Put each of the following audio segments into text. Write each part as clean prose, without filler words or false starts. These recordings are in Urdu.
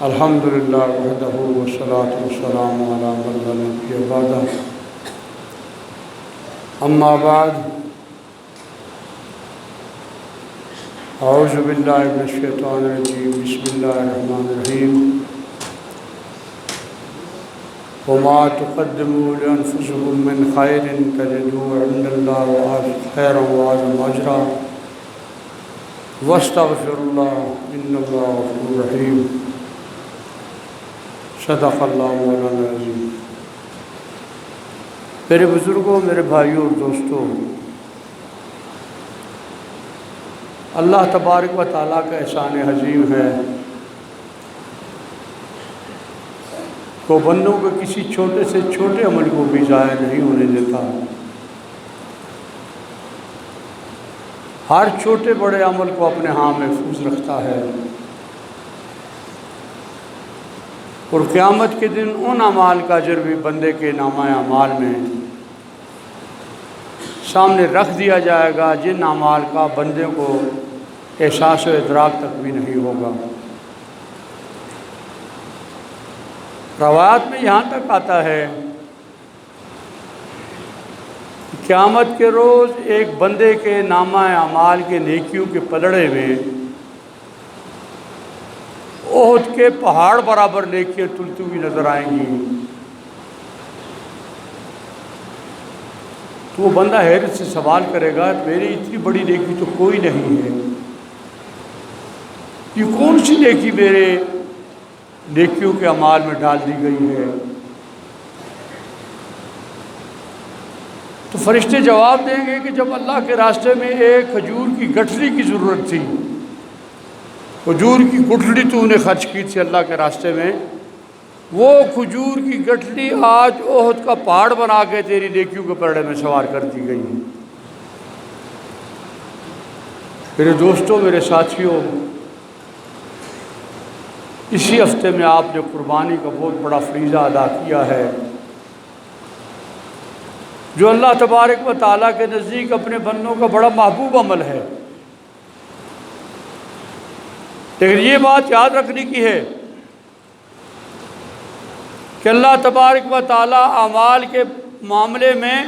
الحمدللہ وحدہ والصلاة والسلام علی من لا نبی بعدہ اما بعد اعوذ باللہ من الشیطان الرجیم بسم اللہ الرحمن الرحیم وما تقدموا لأنفسكم من خیر تجدوه عند اللہ خیرا وعظم اجرا واستغفر اللہ ان اللہ غفور رحیم صدق اللہ مولانا العظیم۔ میرے بزرگوں، میرے بھائیوں اور دوستوں، اللہ تبارک و تعالیٰ کا احسان عظیم ہے کہ بندوں کو کسی چھوٹے سے چھوٹے عمل کو بھی ضائع نہیں ہونے دیتا۔ ہر چھوٹے بڑے عمل کو اپنے ہاں محفوظ رکھتا ہے، اور قیامت کے دن ان اعمال کا اجر بھی بندے کے نامہ اعمال میں سامنے رکھ دیا جائے گا جن اعمال کا بندے کو احساس و ادراک تک بھی نہیں ہوگا۔ روایات میں یہاں تک آتا ہے کہ قیامت کے روز ایک بندے کے نامہ اعمال کے نیکیوں کے پلڑے میں احد کے پہاڑ برابر نیکیاں تلتی ہوئی نظر آئیں گی۔ تو وہ بندہ حیرت سے سوال کرے گا، میری اتنی بڑی نیکی تو کوئی نہیں ہے، یہ کون سی نیکی میرے نیکیوں کے اعمال میں ڈال دی گئی ہے؟ تو فرشتے جواب دیں گے کہ جب اللہ کے راستے میں ایک کھجور کی گٹھلی کی ضرورت تھی، کھجور کی گٹھلی تو نے خرچ کی تھی اللہ کے راستے میں، وہ کھجور کی گٹھلی آج احد کا پہاڑ بنا کے تیری نیکیوں کے پلڑے میں سوار کر دی گئی ہے۔ میرے دوستوں، میرے ساتھیوں، اسی ہفتے میں آپ نے قربانی کا بہت بڑا فریضہ ادا کیا ہے، جو اللہ تبارک و تعالیٰ کے نزدیک اپنے بندوں کا بڑا محبوب عمل ہے۔ لیکن یہ بات یاد رکھنے کی ہے کہ اللہ تبارک و تعالیٰ اعمال کے معاملے میں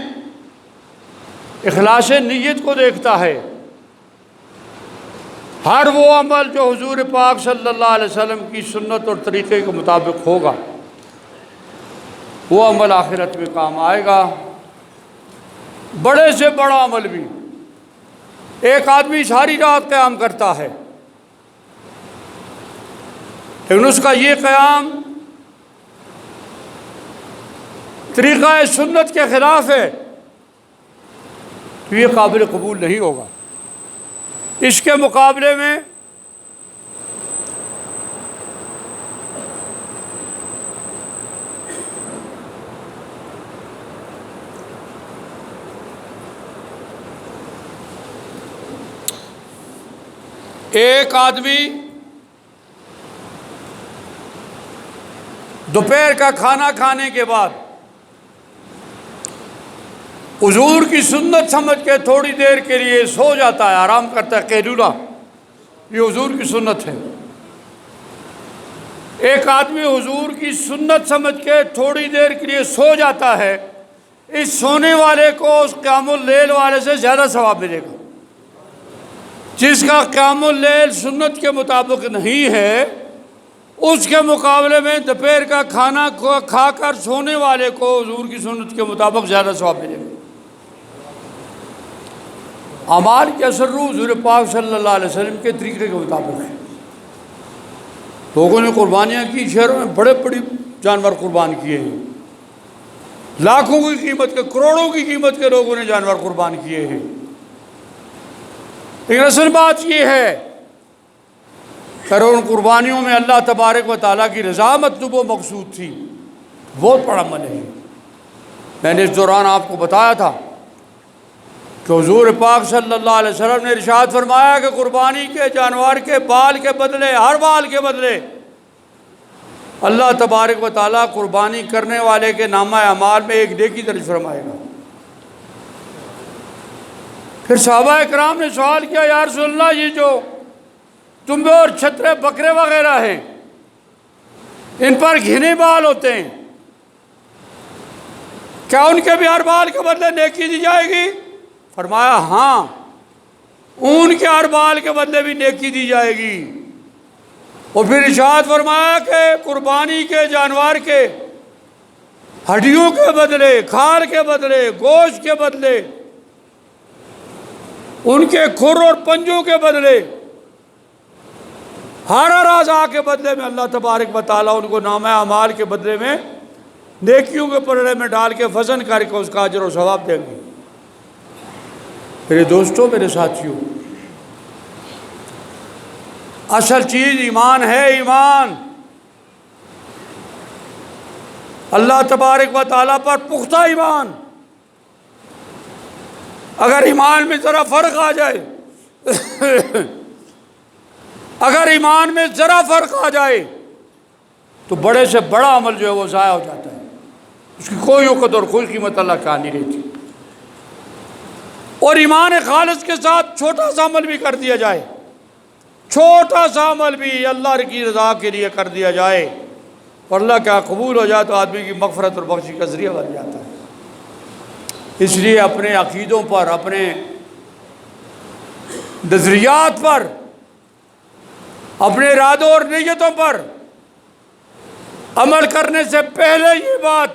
اخلاص نیت کو دیکھتا ہے۔ ہر وہ عمل جو حضور پاک صلی اللہ علیہ وسلم کی سنت اور طریقے کے مطابق ہوگا، وہ عمل آخرت میں کام آئے گا۔ بڑے سے بڑا عمل بھی، ایک آدمی ساری رات قیام کرتا ہے، لیکن اس کا یہ قیام طریقہ سنت کے خلاف ہے تو یہ قابل قبول نہیں ہوگا۔ اس کے مقابلے میں ایک آدمی دوپہر کا کھانا کھانے کے بعد حضور کی سنت سمجھ کے تھوڑی دیر کے لیے سو جاتا ہے، آرام کرتا ہے، قیلولہ، یہ حضور کی سنت ہے۔ ایک آدمی حضور کی سنت سمجھ کے تھوڑی دیر کے لیے سو جاتا ہے، اس سونے والے کو اس قیام اللیل والے سے زیادہ ثواب ملے گا۔ جس کا قیام اللیل سنت کے مطابق نہیں ہے، اس کے مقابلے میں دوپہر کا کھانا کھا کر سونے والے کو حضور کی سنت کے مطابق زیادہ ثواب ملے گا۔ اعمال کے اثر روح حضور پاک صلی اللہ علیہ وسلم کے طریقے کے مطابق ہے۔ لوگوں نے قربانیاں کی، شہروں میں بڑے بڑی جانور قربان کیے ہیں، لاکھوں کی قیمت کے، کروڑوں کی قیمت کے لوگوں نے جانور قربان کیے ہیں۔ لیکن اصل بات یہ ہے کہ ان قربانیوں میں اللہ تبارک و تعالیٰ کی رضا مطلوب و مقصود تھی، بہت بڑا عمل ہے۔ میں نے اس دوران آپ کو بتایا تھا کہ حضور پاک صلی اللہ علیہ وسلم نے ارشاد فرمایا کہ قربانی کے جانور کے بال کے بدلے، ہر بال کے بدلے اللہ تبارک و تعالیٰ قربانی کرنے والے کے نامہ اعمال میں ایک نیکی درج فرمائے گا۔ پھر صحابہ اکرام نے سوال کیا، یا رسول اللہ، یہ جو تمبے اور چھترے بکرے وغیرہ ہیں، ان پر گھنے بال ہوتے ہیں، کیا ان کے بھی ہر بال کے بدلے نیکی دی جائے گی؟ فرمایا ہاں، اون کے ہر بال کے بدلے بھی نیکی دی جائے گی۔ اور پھر ارشاد فرمایا کہ قربانی کے جانور کے ہڈیوں کے بدلے، کھال کے بدلے، گوشت کے بدلے، ان کے کھر اور پنجوں کے بدلے، ہر اعضاء کے بدلے میں اللہ تبارک و تعالیٰ ان کو نامہ اعمال کے بدلے میں نیکیوں کے پلڑے میں ڈال کے وزن کر کے اس کا اجر و ثواب دیں گے۔ میرے دوستوں، میرے ساتھیوں، اصل چیز ایمان ہے، ایمان اللہ تبارک و تعالیٰ پر پختہ ایمان۔ اگر ایمان میں ذرا فرق آ جائے اگر ایمان میں ذرا فرق آ جائے تو بڑے سے بڑا عمل جو ہے وہ ضائع ہو جاتا ہے، اس کی کوئی وقت اور کوئی قیمت اللہ کا نہیں رہتی۔ اور ایمان خالص کے ساتھ چھوٹا سا عمل بھی کر دیا جائے، چھوٹا سا عمل بھی اللہ کی رضا کے لیے کر دیا جائے اور اللہ کا قبول ہو جائے تو آدمی کی مغفرت اور بخشش کا ذریعہ بن جاتا ہے۔ اس لیے اپنے عقیدوں پر، اپنے نظریات پر، اپنے ارادوں اور نیتوں پر عمل کرنے سے پہلے یہ بات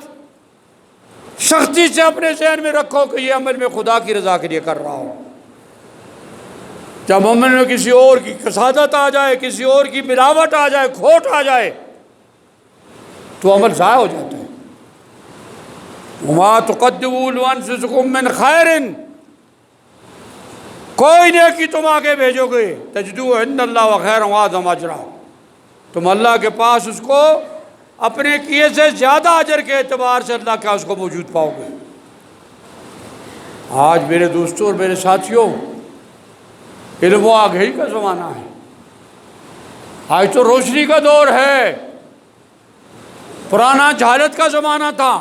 سختی سے اپنے ذہن میں رکھو کہ یہ عمل میں خدا کی رضا کے لیے کر رہا ہوں۔ جب عمل میں کسی اور کی کسادت آ جائے، کسی اور کی ملاوٹ آ جائے، کھوٹ آ جائے تو عمل ضائع ہو جاتا ہے۔ وَمَا تُقَدِّمُوا لِأَنفُسِكُم مِّنْ خَيْرٍ، کوئی نیکی تم آگے بھیجو گے تجدوہ عند اللہ وخیرا وَأَعْظَمَ أَجْرًا، تم اللہ کے پاس اس کو اپنے کیے سے زیادہ اجر کے اعتبار سے اللہ کا اس کو موجود پاؤ گے۔ آج میرے دوستوں اور میرے ساتھیوں، علم و آگہی کا زمانہ ہے، آج تو روشنی کا دور ہے۔ پرانا جہالت کا زمانہ تھا،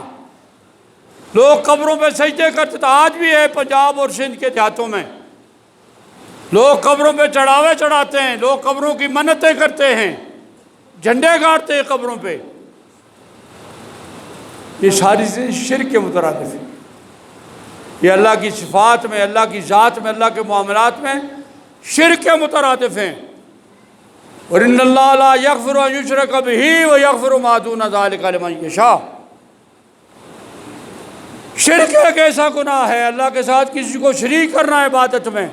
لوگ قبروں پہ سجدے کرتے تھے، آج بھی ہے پنجاب اور سندھ کے دیہاتوں میں لوگ قبروں پہ چڑھاوے چڑھاتے ہیں، لوگ قبروں کی منتیں کرتے ہیں، جھنڈے گاڑتے ہیں قبروں پہ۔ یہ ساری چیزیں شرک کے مترادف ہیں، یہ اللہ کی صفات میں، اللہ کی ذات میں، اللہ کے معاملات میں شرک کے مترادف ہیں۔ اور ان اللہ لا یغفر ان یشرک بہ ویغفر ما دون ذلک لمن یشاء، شرک ایک ایسا گناہ ہے، اللہ کے ساتھ کسی کو شریک کرنا عبادت میں،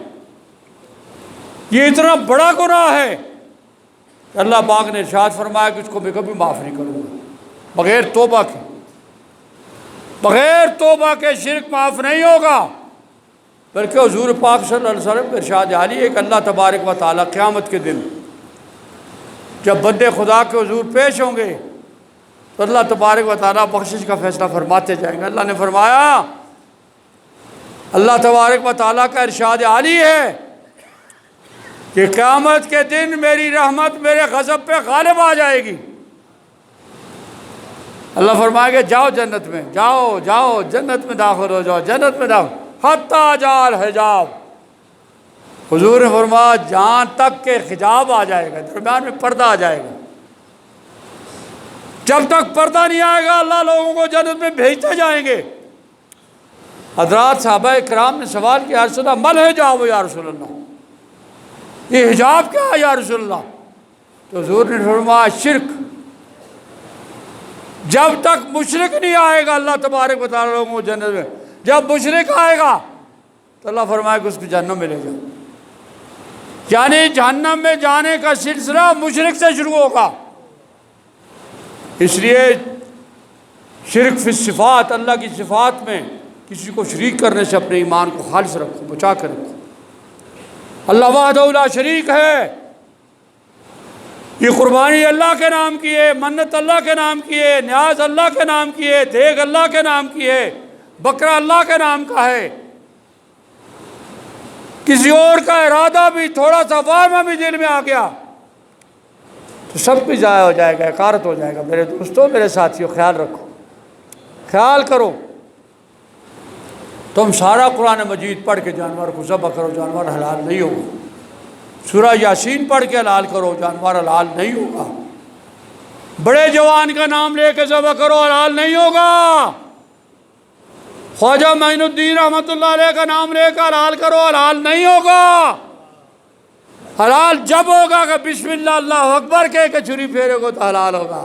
یہ اتنا بڑا گناہ ہے کہ اللہ پاک نے ارشاد فرمایا کہ اس کو میں کبھی معاف نہیں کروں گا، بغیر توبہ کے، بغیر توبہ کے شرک معاف نہیں ہوگا۔ بلکہ حضور پاک صلی اللہ علیہ وسلم ارشاد عالی ہے کہ اللہ تبارک و تعالیٰ قیامت کے دن جب بندے خدا کے حضور پیش ہوں گے تو اللہ تبارک و تعالیٰ بخشش کا فیصلہ فرماتے جائیں گے۔ اللہ نے فرمایا، اللہ تبارک و تعالیٰ کا ارشاد عالی ہے کہ قیامت کے دن میری رحمت میرے غضب پہ غالب آ جائے گی۔ اللہ فرمائے گا جاؤ جنت میں، جاؤ جاؤ جنت میں داخل ہو جاؤ، جنت میں داخل، حتیٰ جال حجاب، حضور نے فرمایا جہاں تک کہ حجاب آ جائے گا، درمیان میں پردہ آ جائے گا۔ جب تک پردہ نہیں آئے گا اللہ لوگوں کو جنت میں بھیجتے جائیں گے۔ حضرات صحابہ کرام نے سوال کیا، یا رسول اللہ مل حجاب یا رسول اللہ، یہ حجاب کیا ہے یا رسول اللہ؟ تو حضور نے فرمایا شرک، جب تک مشرک نہیں آئے گا اللہ تبارک و تعالیٰ لوگوں کو جنت میں، جب مشرک آئے گا تو اللہ فرمائے کہ اس کو جہنم ملے گا، یعنی جہنم میں جانے کا سلسلہ مشرک سے شروع ہوگا۔ اس لیے شرک فی الصفات، اللہ کی صفات میں کسی کو شریک کرنے سے اپنے ایمان کو خالص رکھو، بچا کر رکھو۔ اللہ وحدہ لا شریک ہے، یہ قربانی اللہ کے نام کی ہے، منت اللہ کے نام کی ہے، نیاز اللہ کے نام کی ہے، دیگ اللہ کے نام کی ہے، بکرا اللہ کے نام کا ہے۔ کسی اور کا ارادہ بھی تھوڑا سا وہم بھی دل میں آ گیا تو سب کچھ ضائع ہو جائے گا، حقارت ہو جائے گا۔ میرے دوستوں، میرے ساتھیوں، خیال رکھو، خیال کرو۔ تم سارا قرآن مجید پڑھ کے جانور کو ذبح کرو، جانور حلال نہیں ہوگا۔ سورہ یاسین پڑھ کے حلال کرو، جانور حلال نہیں ہوگا۔ بڑے جوان کا نام لے کے ذبح کرو، حلال نہیں ہوگا۔ خواجہ معین الدین رحمۃ اللہ علیہ کا نام لے کر حلال کرو، حلال نہیں ہوگا۔ حلال جب ہوگا کہ بسم اللہ اللہ اکبر کہہ کے چھری پھیرے گو تو حلال ہوگا۔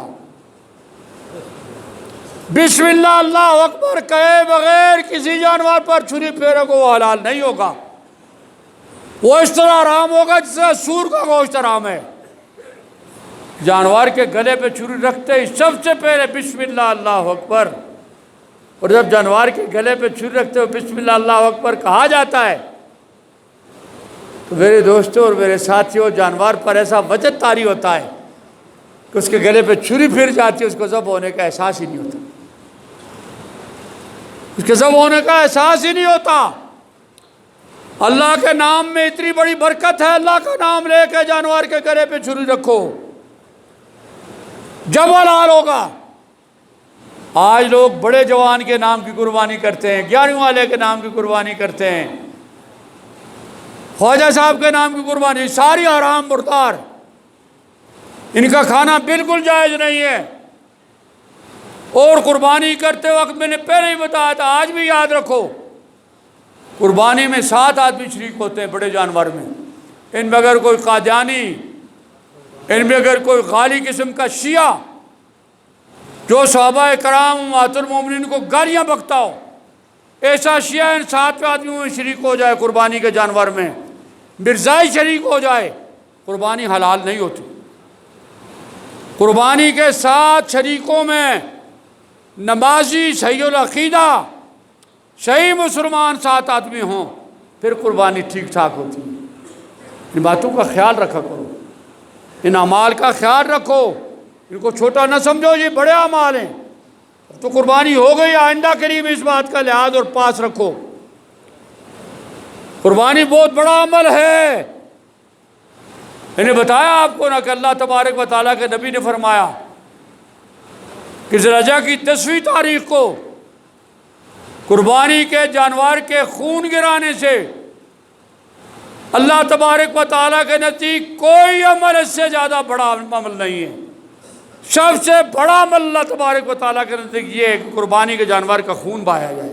بسم اللہ اللہ اکبر کہے بغیر کسی جانور پر چھری پھیرے گو وہ حلال نہیں ہوگا۔ وہ اس طرح حرام ہوگا جس طرح سور کا گوشت حرام ہے۔ جانور کے گلے پہ چھری رکھتے ہی سب سے پہلے بسم اللہ اللہ اکبر، اور جب جانور کے گلے پہ چھری رکھتے ہو بسم اللہ اللہ اکبر کہا جاتا ہے تو میرے دوستوں اور میرے ساتھیوں، جانور پر ایسا وجد طاری ہوتا ہے کہ اس کے گلے پہ چھری پھر جاتی ہے، اس کو ذبح ہونے کا احساس ہی نہیں ہوتا، اس کے ذبح ہونے کا احساس ہی نہیں ہوتا۔ اللہ کے نام میں اتنی بڑی برکت ہے، اللہ کا نام لے کے جانور کے گلے پہ چھری رکھو، جب حلال ہوگا۔ آج لوگ بڑے جوان کے نام کی قربانی کرتے ہیں، 11ویں والے کے نام کی قربانی کرتے ہیں، خواجہ صاحب کے نام کی قربانی، ساری حرام مردار، ان کا کھانا بالکل جائز نہیں ہے۔ اور قربانی کرتے وقت میں نے پہلے ہی بتایا تھا، آج بھی یاد رکھو، قربانی میں 7 آدمی شریک ہوتے ہیں بڑے جانور میں، ان میں اگر کوئی قادیانی، ان میں اگر کوئی غالی قسم کا شیعہ جو صحابہ کرام امہات المومنین کو گالیاں بکتا ہو، ایسا شیعہ ان 7 آدمیوں میں شریک ہو جائے قربانی کے جانور میں، مرزائی شریک ہو جائے، قربانی حلال نہیں ہوتی۔ قربانی کے 7 شریکوں میں نمازی، صحیح العقیدہ، صحیح مسلمان 7 آدمی ہوں، پھر قربانی ٹھیک ٹھاک ہوتی ہے۔ ان باتوں کا خیال رکھا کرو، ان اعمال کا خیال رکھو، ان کو چھوٹا نہ سمجھو، یہ بڑے اعمال ہیں۔ تو قربانی ہو گئی، آئندہ قریب اس بات کا لحاظ اور پاس رکھو۔ قربانی بہت بڑا عمل ہے۔ میں نے بتایا آپ کو نا کہ اللہ تبارک و تعالیٰ کے نبی نے فرمایا کہ ذی الحجہ کی 10ویں تاریخ کو قربانی کے جانور کے خون گرانے سے اللہ تبارک و تعالیٰ کے نزدیک کوئی عمل اس سے زیادہ بڑا عمل نہیں ہے۔ سب سے بڑا عمل اللہ تبارک و تعالیٰ کے نزدیک یہ ہے کہ قربانی کے جانور کا خون بہایا جائے۔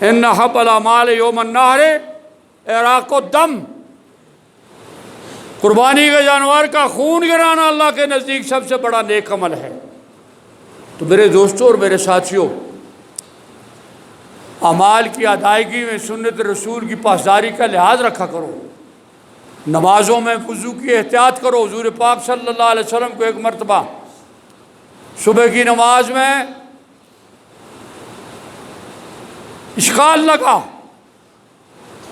ان احب الاعمال یوم النحر اراق الدم، قربانی کے جانور کا خون گرانا اللہ کے نزدیک سب سے بڑا نیک عمل ہے۔ تو میرے دوستوں اور میرے ساتھیوں، اعمال کی ادائیگی میں سنت رسول کی پاسداری کا لحاظ رکھا کرو، نمازوں میں وضو کی احتیاط کرو۔ حضور پاک صلی اللہ علیہ وسلم کو ایک مرتبہ صبح کی نماز میں اشکال لگا،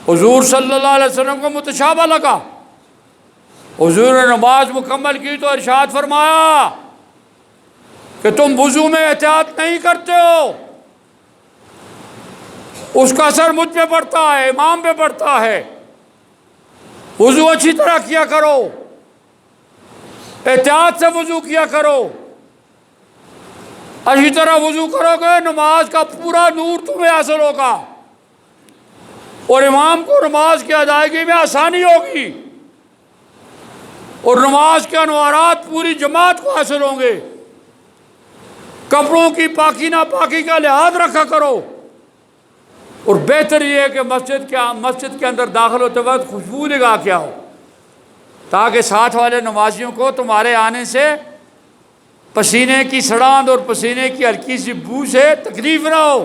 حضور صلی اللہ علیہ وسلم کو متشابہ لگا، حضور نے نماز مکمل کی تو ارشاد فرمایا کہ تم وضو میں احتیاط نہیں کرتے ہو، اس کا اثر مجھ پہ پڑتا ہے، امام پہ پڑتا ہے، وضو اچھی طرح کیا کرو، احتیاط سے وضو کیا کرو، اچھی طرح وضو کرو گے نماز کا پورا نور تمہیں حاصل ہوگا اور امام کو نماز کی ادائیگی میں آسانی ہوگی اور نماز کے انوارات پوری جماعت کو حاصل ہوں گے۔ کپڑوں کی پاکی ناپاکی کا لحاظ رکھا کرو، اور بہتر یہ ہے کہ مسجد کے اندر داخل ہوتے وقت خوشبو لگا کے آؤ تاکہ ساتھ والے نمازیوں کو تمہارے آنے سے پسینے کی سڑاند اور پسینے کی ہلکی سی بو سے تکلیف نہ ہو۔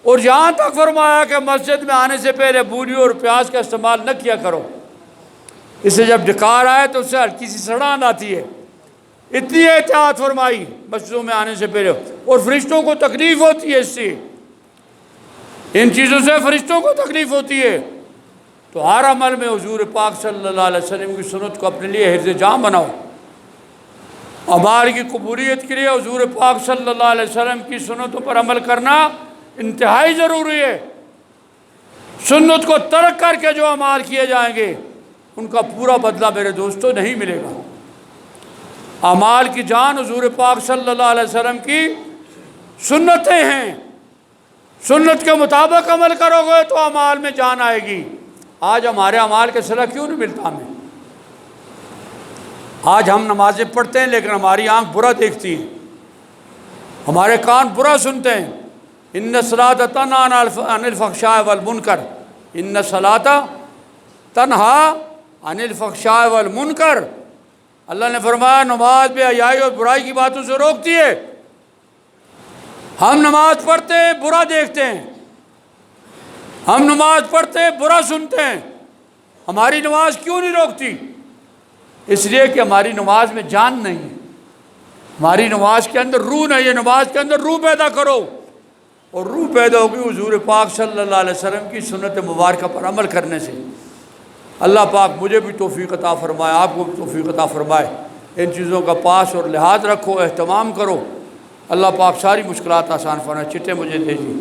اور یہاں تک فرمایا کہ مسجد میں آنے سے پہلے بوری اور پیاز کا استعمال نہ کیا کرو، اس سے جب ڈکار آئے تو اس سے ہلکی سی سڑاند آتی ہے۔ اتنی احتیاط فرمائی مسجدوں میں آنے سے پہلے، اور فرشتوں کو تکلیف ہوتی ہے اس سے، ان چیزوں سے فرشتوں کو تکلیف ہوتی ہے۔ تو ہر عمل میں حضور پاک صلی اللہ علیہ وسلم کی سنت کو اپنے لیے حرز جام بناؤ۔ اعمال کی قبولیت کے لیے حضور پاک صلی اللہ علیہ وسلم کی سنتوں پر عمل کرنا انتہائی ضروری ہے۔ سنت کو ترک کر کے جو اعمال کیے جائیں گے ان کا پورا بدلہ میرے دوستوں نہیں ملے گا۔ اعمال کی جان حضور پاک صلی اللہ علیہ وسلم کی سنتیں ہیں، سنت کے مطابق عمل کرو گے تو اعمال میں جان آئے گی۔ آج ہمارے اعمال کے صلہ کیوں نہیں ملتا ہمیں؟ آج ہم نمازیں پڑھتے ہیں لیکن ہماری آنکھ برا دیکھتی ہے، ہمارے کان برا سنتے ہیں۔ ان الصلاۃ تنہی عن الفحشاء والمنکر، ان الصلاۃ تنہی عن الفحشاء والمنکر، اللہ نے فرمایا نماز بے حیائی اور برائی کی باتوں سے روکتی ہے۔ ہم نماز پڑھتے ہیں برا دیکھتے ہیں، ہم نماز پڑھتے ہیں برا سنتے ہیں، ہماری نماز کیوں نہیں روکتی؟ اس لیے کہ ہماری نماز میں جان نہیں ہے، ہماری نماز کے اندر روح نہیں ہے۔ نماز کے اندر روح پیدا کرو، اور روح پیدا ہوگی حضور پاک صلی اللہ علیہ وسلم کی سنت مبارکہ پر عمل کرنے سے۔ اللہ پاک مجھے بھی توفیق عطا فرمائے، آپ کو بھی توفیق عطا فرمائے۔ ان چیزوں کا پاس اور لحاظ رکھو، اہتمام کرو۔ اللہ پاک ساری مشکلات آسان فرمائے۔ چٹے مجھے دے دی۔